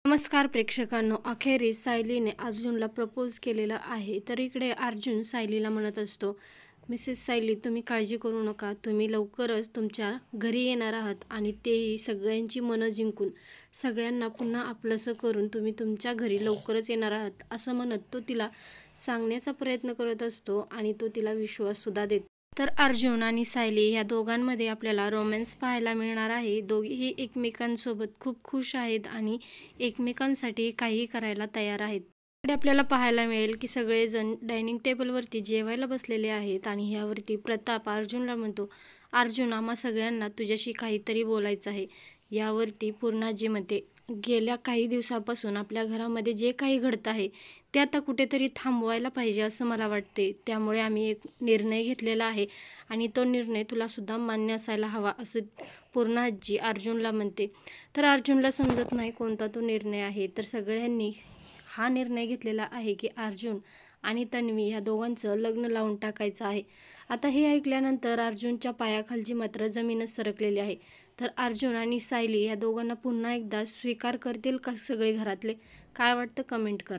नमस्कार प्रेक्षकांनो, अखेरीस सायलीने अर्जुनला प्रपोज केलेलं आहे. तर इकडे अर्जुन सायलीला म्हणत असतो, मिसेस सायली तुम्ही काळजी करू नका, तुम्ही लवकरच तुमच्या घरी येणार आहात आणि तेही सगळ्यांची मनं जिंकून, सगळ्यांना पुन्हा आपलंसं करून तुम्ही तुमच्या घरी लवकरच येणार आहात असं म्हणत तो तिला सांगण्याचा प्रयत्न करत असतो आणि तो तिला विश्वाससुद्धा देतो. तर अर्जुन आणि सायली या दोघांमध्ये आपल्याला रोमॅन्स पाहायला मिळणार आहे. दोघेही एकमेकांसोबत खूप खुश आहेत आणि एकमेकांसाठी काहीही करायला तयार आहेत. इकडे आपल्याला पाहायला मिळेल की सगळेजण डायनिंग टेबलवरती जेवायला बसलेले आहेत आणि ह्यावरती प्रताप अर्जुनला म्हणतो, अर्जुन आम्हा सगळ्यांना तुझ्याशी काहीतरी बोलायचं आहे. यावरती पूर्णाजी म्हणते, गेल्या काही दिवसापासून आपल्या घरामध्ये जे काही घडत आहे ते आता कुठेतरी थांबवायला पाहिजे असं मला वाटते. त्यामुळे आम्ही एक निर्णय घेतलेला आहे आणि तो निर्णय तुलासुद्धा मान्य असायला हवा असं पूर्णाजी अर्जुनला म्हणते. तर अर्जुनला समजत नाही कोणता तो निर्णय आहे. तर सगळ्यांनी हा निर्णय घेतलेला आहे की अर्जुन आणि तन्वी या दोघांचं लग्न लावून टाकायचं आहे. आता हे ऐकल्यानंतर अर्जुनच्या पायाखालची मात्र जमीनच सरकलेली आहे. तर अर्जुन आणि सायली या दोघांना पुन्हा एकदा स्वीकार करतील का सगळे घरातले? काय वाटतं कमेंट करा.